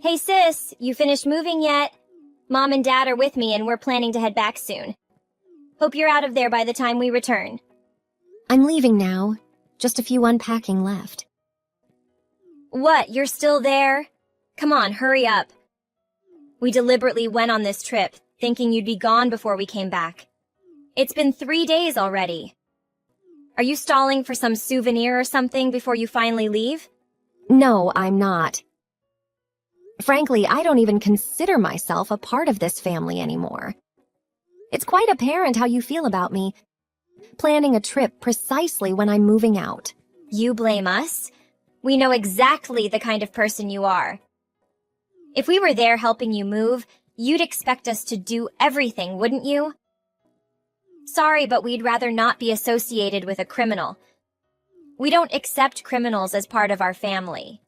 Hey sis, you finished moving yet? Mom and Dad are with me and we're planning to head back soon. Hope you're out of there by the time we return. I'm leaving now. Just a few unpacking left. What, you're still there? Come on, hurry up. We deliberately went on this trip, thinking you'd be gone before we came back. It's been 3 days already. Are you stalling for some souvenir or something before you finally leave? No, I'm not. Frankly, I don't even consider myself a part of this family anymore. It's quite apparent how you feel about me, planning a trip precisely when I'm moving out. You blame us? We know exactly the kind of person you are. If we were there helping you move, you'd expect us to do everything, wouldn't you? Sorry, but we'd rather not be associated with a criminal. We don't accept criminals as part of our family.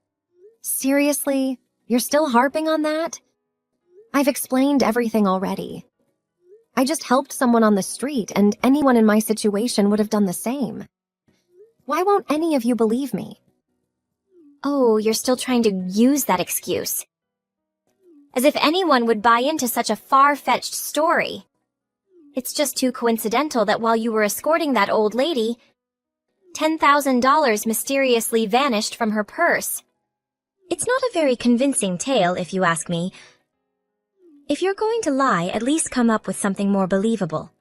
Seriously? You're still harping on that? I've explained everything already. I just helped someone on the street, and anyone in my situation would have done the same. Why won't any of you believe me? Oh, you're still trying to use that excuse. As if anyone would buy into such a far-fetched story. It's just too coincidental that while you were escorting that old lady, $10,000 mysteriously vanished from her purse. It's not a very convincing tale, if you ask me. If you're going to lie, at least come up with something more believable.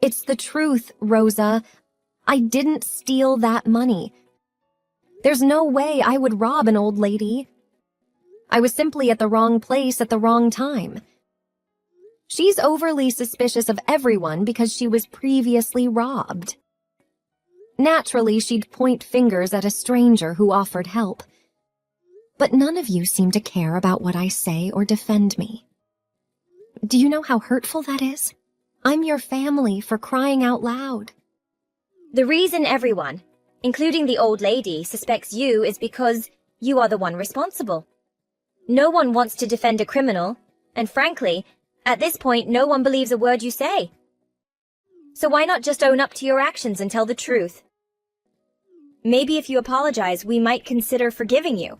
It's the truth, Rosa. I didn't steal that money. There's no way I would rob an old lady. I was simply at the wrong place at the wrong time. She's overly suspicious of everyone because she was previously robbed. Naturally, she'd point fingers at a stranger who offered help. But none of you seem to care about what I say or defend me. Do you know how hurtful that is? I'm your family, for crying out loud. The reason everyone, including the old lady, suspects you is because you are the one responsible. No one wants to defend a criminal, and frankly, at this point, no one believes a word you say. So why not just own up to your actions and tell the truth? Maybe if you apologize, we might consider forgiving you.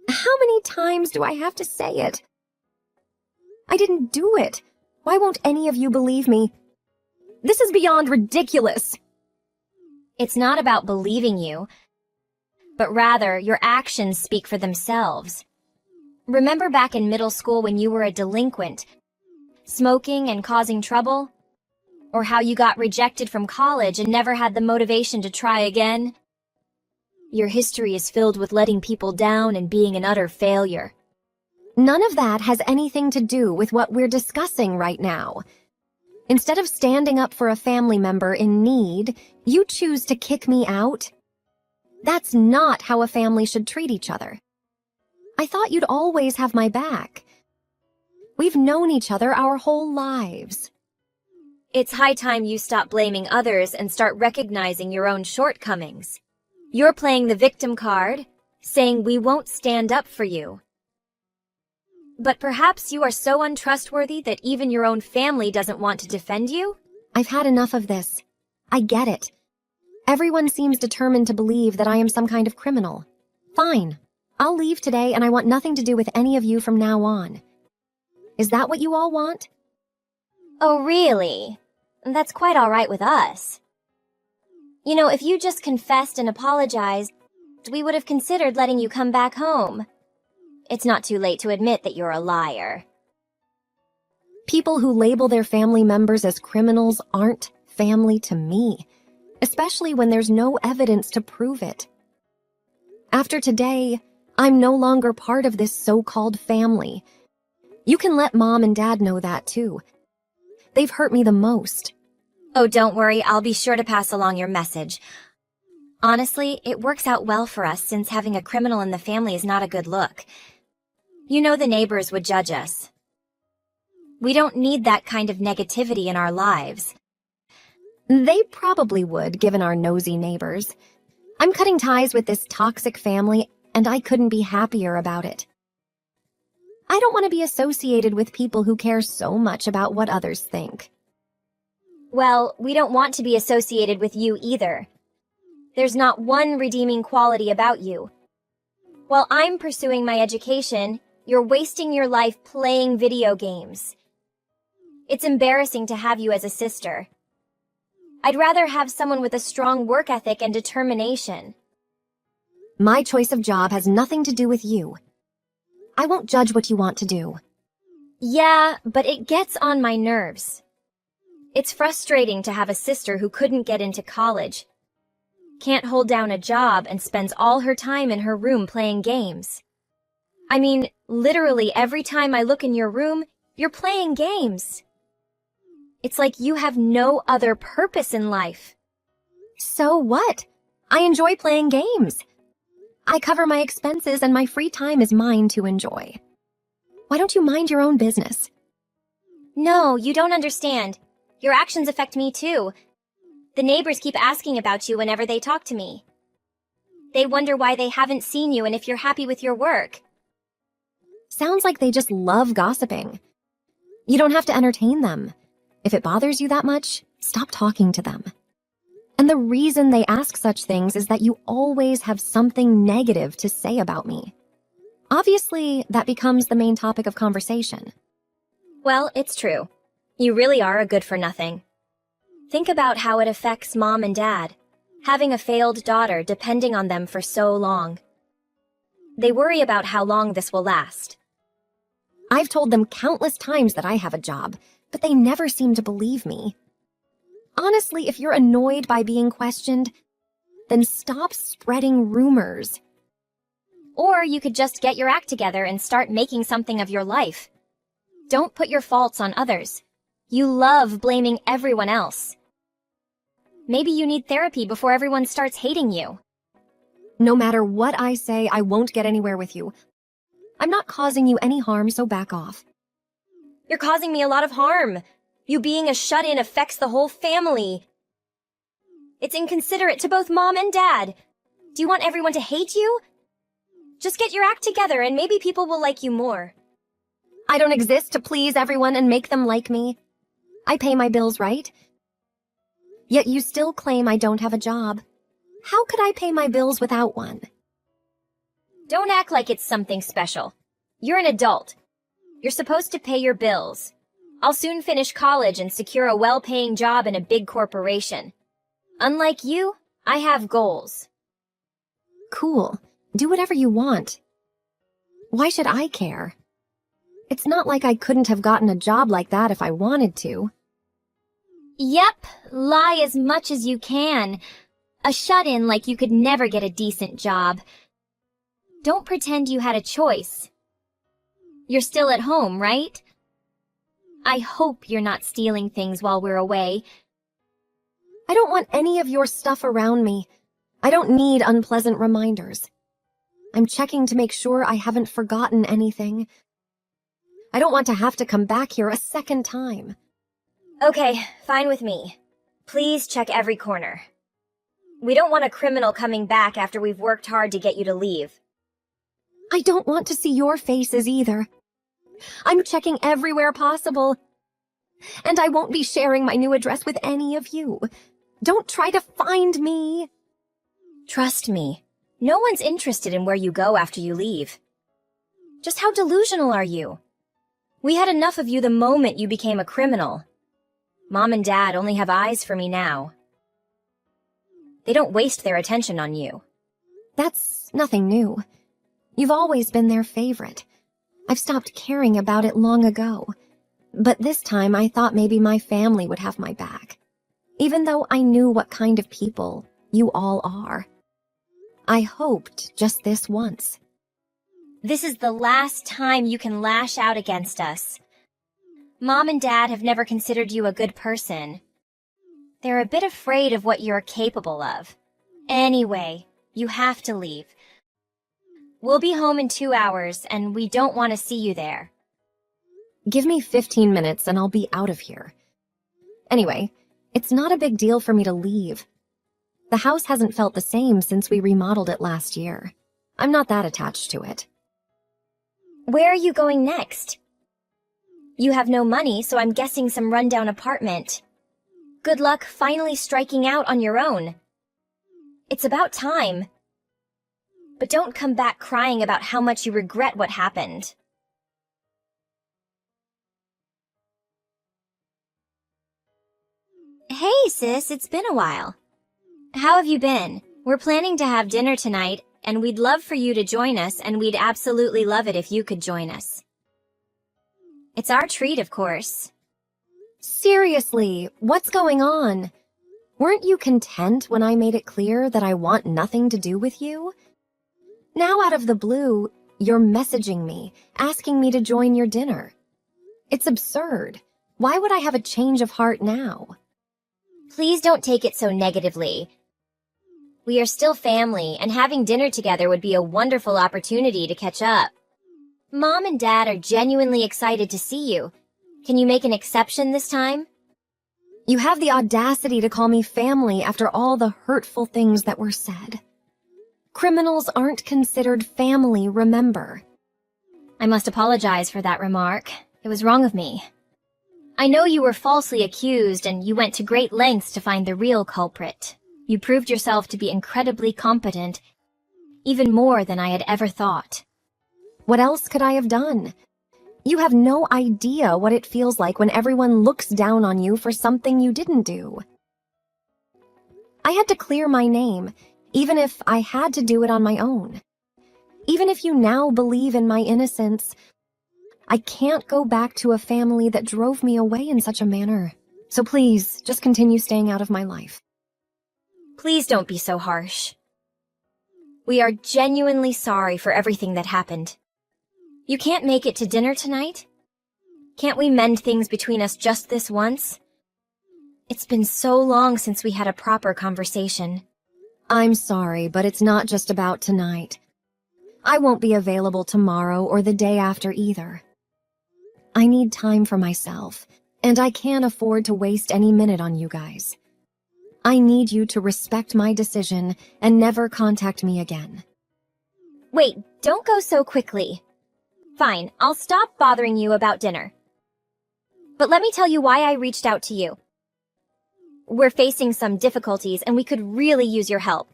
How many times do I have to say it? I didn't do it. Why won't any of you believe me? This is beyond ridiculous. It's not about believing you, but rather your actions speak for themselves. Remember back in middle school when you were a delinquent, smoking and causing trouble? Or how you got rejected from college and never had the motivation to try again? Your history is filled with letting people down and being an utter failure. None of that has anything to do with what we're discussing right now. Instead of standing up for a family member in need, you choose to kick me out? That's not how a family should treat each other. I thought you'd always have my back. We've known each other our whole lives. It's high time you stop blaming others and start recognizing your own shortcomings. You're playing the victim card, saying we won't stand up for you. But perhaps you are so untrustworthy that even your own family doesn't want to defend you? I've had enough of this. I get it. Everyone seems determined to believe that I am some kind of criminal. Fine. I'll leave today and I want nothing to do with any of you from now on. Is that what you all want? Oh, really? That's quite all right with us. You know, if you just confessed and apologized, we would have considered letting you come back home. It's not too late to admit that you're a liar. People who label their family members as criminals aren't family to me, especially when there's no evidence to prove it. After today, I'm no longer part of this so-called family. You can let Mom and Dad know that too. They've hurt me the most. Oh, don't worry, I'll be sure to pass along your message. Honestly, it works out well for us since having a criminal in the family is not a good look. You know the neighbors would judge us. We don't need that kind of negativity in our lives. They probably would, given our nosy neighbors. I'm cutting ties with this toxic family, and I couldn't be happier about it. I don't want to be associated with people who care so much about what others think. Well, we don't want to be associated with you either. There's not one redeeming quality about you. While I'm pursuing my education, you're wasting your life playing video games. It's embarrassing to have you as a sister. I'd rather have someone with a strong work ethic and determination. My choice of job has nothing to do with you. I won't judge what you want to do. Yeah, but it gets on my nerves. It's frustrating to have a sister who couldn't get into college, can't hold down a job, and spends all her time in her room playing games. I mean, literally every time I look in your room, you're playing games. It's like you have no other purpose in life. So what? I enjoy playing games. I cover my expenses and my free time is mine to enjoy. Why don't you mind your own business? No, you don't understand. Your actions affect me too. The neighbors keep asking about you whenever they talk to me. They wonder why they haven't seen you and if you're happy with your work. Sounds like they just love gossiping. You don't have to entertain them. If it bothers you that much, stop talking to them. And the reason they ask such things is that you always have something negative to say about me. Obviously, that becomes the main topic of conversation. Well, it's true. You really are a good-for-nothing. Think about how it affects Mom and Dad, having a failed daughter depending on them for so long. They worry about how long this will last. I've told them countless times that I have a job, but they never seem to believe me. Honestly, if you're annoyed by being questioned, then stop spreading rumors. Or you could just get your act together and start making something of your life. Don't put your faults on others. You love blaming everyone else. Maybe you need therapy before everyone starts hating you. No matter what I say, I won't get anywhere with you. I'm not causing you any harm, so back off. You're causing me a lot of harm. You being a shut-in affects the whole family. It's inconsiderate to both Mom and Dad. Do you want everyone to hate you? Just get your act together and maybe people will like you more. I don't exist to please everyone and make them like me. I pay my bills, right? Yet you still claim I don't have a job. How could I pay my bills without one? Don't act like it's something special. You're an adult. You're supposed to pay your bills. I'll soon finish college and secure a well-paying job in a big corporation. Unlike you, I have goals. Cool. Do whatever you want. Why should I care? It's not like I couldn't have gotten a job like that if I wanted to. Yep, lie as much as you can. A shut-in like you could never get a decent job. Don't pretend you had a choice. You're still at home, right? I hope you're not stealing things while we're away. I don't want any of your stuff around me. I don't need unpleasant reminders. I'm checking to make sure I haven't forgotten anything. I don't want to have to come back here a second time. Okay, fine with me. Please check every corner. We don't want a criminal coming back after we've worked hard to get you to leave. I don't want to see your faces either. I'm checking everywhere possible. And I won't be sharing my new address with any of you. Don't try to find me. Trust me, no one's interested in where you go after you leave. Just how delusional are you? We had enough of you the moment you became a criminal. Mom and Dad only have eyes for me now. They don't waste their attention on you. That's nothing new. You've always been their favorite. I've stopped caring about it long ago. But this time I thought maybe my family would have my back. Even though I knew what kind of people you all are. I hoped just this once. This is the last time you can lash out against us. Mom and Dad have never considered you a good person. They're a bit afraid of what you're capable of. Anyway, you have to leave. We'll be home in 2 hours, and we don't want to see you there. Give me 15 minutes and I'll be out of here. Anyway, it's not a big deal for me to leave. The house hasn't felt the same since we remodeled it last year. I'm not that attached to it. Where are you going next? You have no money, so I'm guessing some rundown apartment. Good luck finally striking out on your own. It's about time. but don't come back crying about how much you regret what happened. Hey, sis, it's been a while. How have you been? We're planning to have dinner tonight, and we'd love for you to join us, and we'd absolutely love it if you could join us. It's our treat, of course. Seriously, what's going on? Weren't you content when I made it clear that I want nothing to do with you? Now out of the blue, you're messaging me, asking me to join your dinner. It's absurd. Why would I have a change of heart now? Please don't take it so negatively. We are still family, and having dinner together would be a wonderful opportunity to catch up. Mom and Dad are genuinely excited to see you. Can you make an exception this time? You have the audacity to call me family after all the hurtful things that were said. Criminals aren't considered family, remember. I must apologize for that remark. It was wrong of me. I know you were falsely accused, and you went to great lengths to find the real culprit. You proved yourself to be incredibly competent, even more than I had ever thought. What else could I have done? You have no idea what it feels like when everyone looks down on you for something you didn't do. I had to clear my name, even if I had to do it on my own. Even if you now believe in my innocence, I can't go back to a family that drove me away in such a manner. So please, just continue staying out of my life. Please don't be so harsh. We are genuinely sorry for everything that happened. You can't make it to dinner tonight? Can't we mend things between us just this once? It's been so long since we had a proper conversation. I'm sorry, but it's not just about tonight. I won't be available tomorrow or the day after either. I need time for myself, and I can't afford to waste any minute on you guys. I need you to respect my decision and never contact me again. Wait, don't go so quickly. Fine, I'll stop bothering you about dinner. But let me tell you why I reached out to you. We're facing some difficulties, and we could really use your help.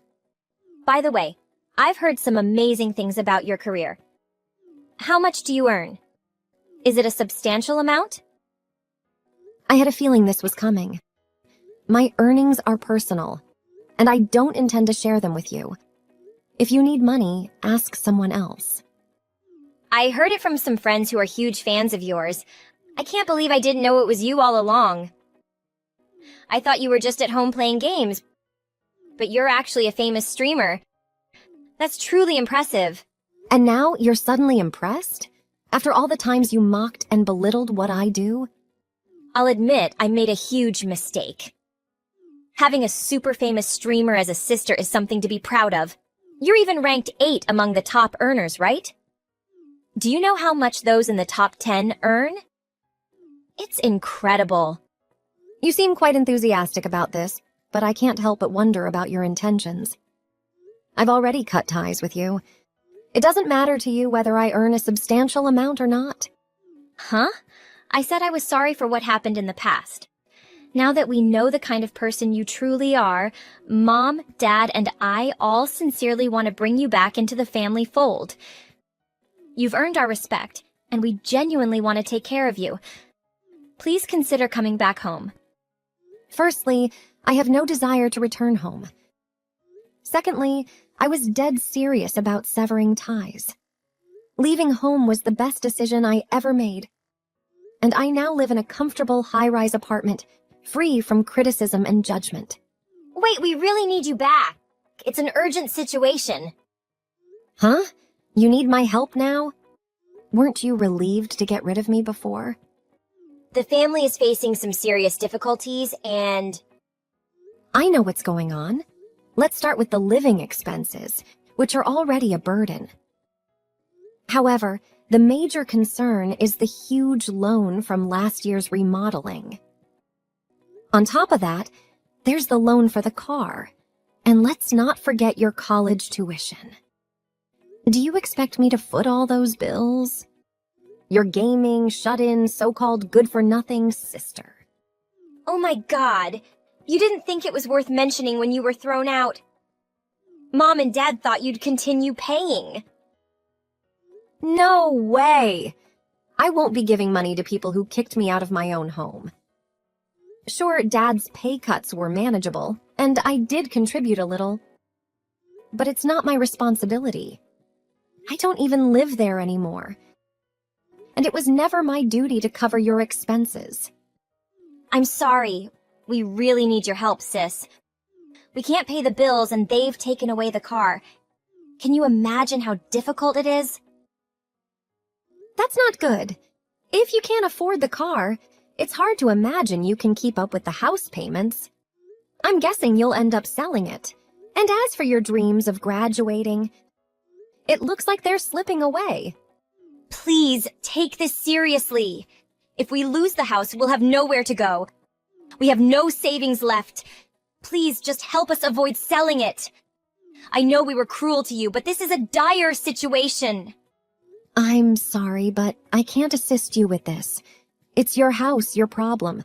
By the way, I've heard some amazing things about your career. How much do you earn? Is it a substantial amount? I had a feeling this was coming. My earnings are personal, and I don't intend to share them with you. If you need money, ask someone else. I heard it from some friends who are huge fans of yours. I can't believe I didn't know it was you all along. I thought you were just at home playing games, but you're actually a famous streamer. That's truly impressive. And now you're suddenly impressed? After all the times you mocked and belittled what I do? I'll admit I made a huge mistake. Having a super famous streamer as a sister is something to be proud of. You're even ranked 8 among the top earners, right? Do you know how much those in the top 10 earn? It's incredible. You seem quite enthusiastic about this, but I can't help but wonder about your intentions. I've already cut ties with you. It doesn't matter to you whether I earn a substantial amount or not. Huh? I said I was sorry for what happened in the past. Now that we know the kind of person you truly are, Mom, Dad, and I all sincerely want to bring you back into the family fold. You've earned our respect, and we genuinely want to take care of you. Please consider coming back home. Firstly, I have no desire to return home. Secondly, I was dead serious about severing ties. Leaving home was the best decision I ever made. And I now live in a comfortable high-rise apartment, free from criticism and judgment. Wait, we really need you back. It's an urgent situation. Huh? You need my help now? Weren't you relieved to get rid of me before? The family is facing some serious difficulties, and I know what's going on. Let's start with the living expenses, which are already a burden. However, the major concern is the huge loan from last year's remodeling. On top of that, there's the loan for the car. And let's not forget your college tuition. Do you expect me to foot all those bills? Your gaming, shut-in, so-called good-for-nothing sister. oh my God, you didn't think it was worth mentioning when you were thrown out. Mom and Dad thought you'd continue paying. No way! I won't be giving money to people who kicked me out of my own home. Sure, Dad's pay cuts were manageable, and I did contribute a little. But it's not my responsibility. I don't even live there anymore. And it was never my duty to cover your expenses. I'm sorry. We really need your help, sis. We can't pay the bills and they've taken away the car. Can you imagine how difficult it is? That's not good. If you can't afford the car, it's hard to imagine you can keep up with the house payments. I'm guessing you'll end up selling it. And as for your dreams of graduating, it looks like they're slipping away. Please, take this seriously. If we lose the house, we'll have nowhere to go. We have no savings left. Please, just help us avoid selling it. I know we were cruel to you, but this is a dire situation. I'm sorry, but I can't assist you with this. It's your house, your problem.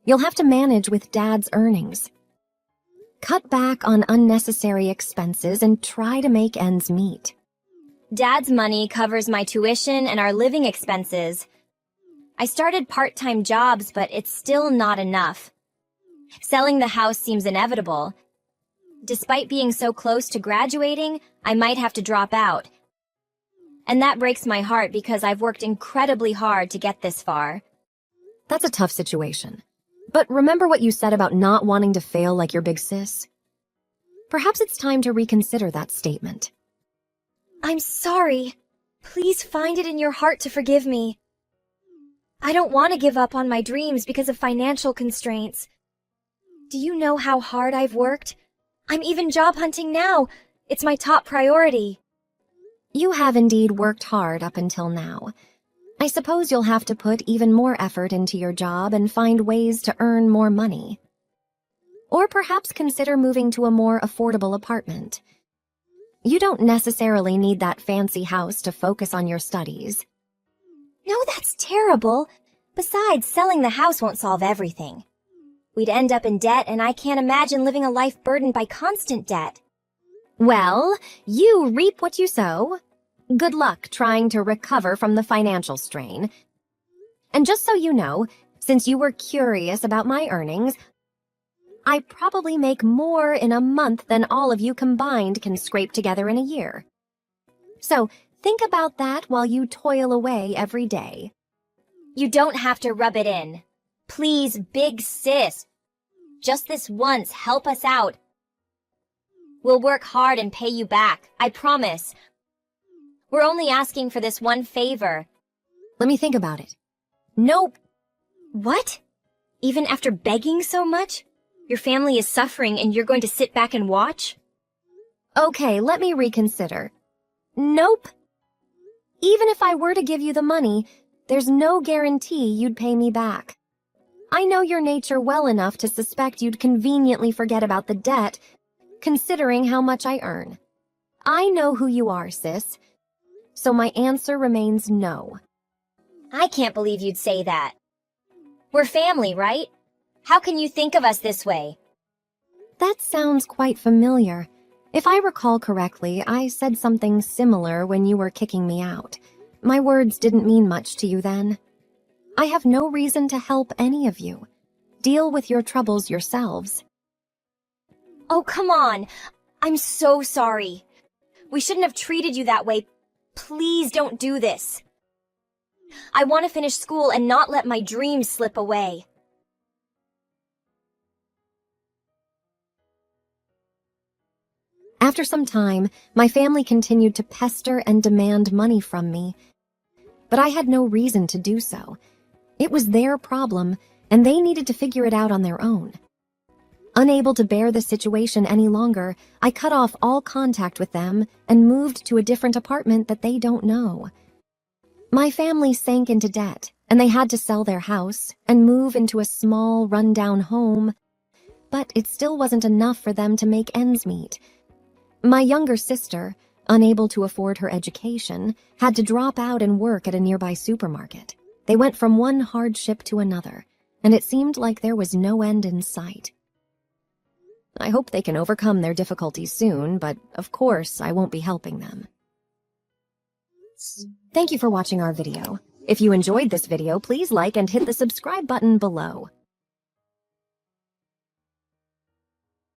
You'll have to manage with Dad's earnings. Cut back on unnecessary expenses and try to make ends meet. Dad's money covers my tuition and our living expenses. I started part-time jobs, but it's still not enough. Selling the house seems inevitable. Despite being so close to graduating, I might have to drop out. And that breaks my heart because I've worked incredibly hard to get this far. That's a tough situation. But remember what you said about not wanting to fail like your big sis? Perhaps it's time to reconsider that statement. I'm sorry. Please find it in your heart to forgive me. I don't want to give up on my dreams because of financial constraints. Do you know how hard I've worked? I'm even job hunting now. It's my top priority. You have indeed worked hard up until now. I suppose you'll have to put even more effort into your job and find ways to earn more money. Or perhaps consider moving to a more affordable apartment. You don't necessarily need that fancy house to focus on your studies. No, that's terrible. Besides, selling the house won't solve everything. We'd end up in debt, and I can't imagine living a life burdened by constant debt. Well, you reap what you sow. Good luck trying to recover from the financial strain. And just so you know, since you were curious about my earnings, I probably make more in a month than all of you combined can scrape together in a year. So think about that while you toil away every day. You don't have to rub it in. Please, big sis. Just this once, help us out. We'll work hard and pay you back, I promise. We're only asking for this one favor. Let me think about it. Nope. What? Even after begging so much? Your family is suffering and you're going to sit back and watch? Okay, let me reconsider. Nope. Even if I were to give you the money, there's no guarantee you'd pay me back. I know your nature well enough to suspect you'd conveniently forget about the debt, considering how much I earn. I know who you are, sis. So my answer remains no. I can't believe you'd say that. We're family, right? How can you think of us this way? That sounds quite familiar. If I recall correctly, I said something similar when you were kicking me out. My words didn't mean much to you then. I have no reason to help any of you. Deal with your troubles yourselves. Oh, come on. I'm so sorry. We shouldn't have treated you that way. Please don't do this. I want to finish school and not let my dreams slip away. After some time, my family continued to pester and demand money from me. But I had no reason to do so. It was their problem, and they needed to figure it out on their own. Unable to bear the situation any longer, I cut off all contact with them and moved to a different apartment that they don't know. My family sank into debt, and they had to sell their house and move into a small, run-down home. But it still wasn't enough for them to make ends meet. My younger sister, unable to afford her education, had to drop out and work at a nearby supermarket. They went from one hardship to another, and it seemed like there was no end in sight. I hope they can overcome their difficulties soon, but of course I won't be helping them. Thank you for watching our video. If you enjoyed this video, please like and hit the subscribe button below.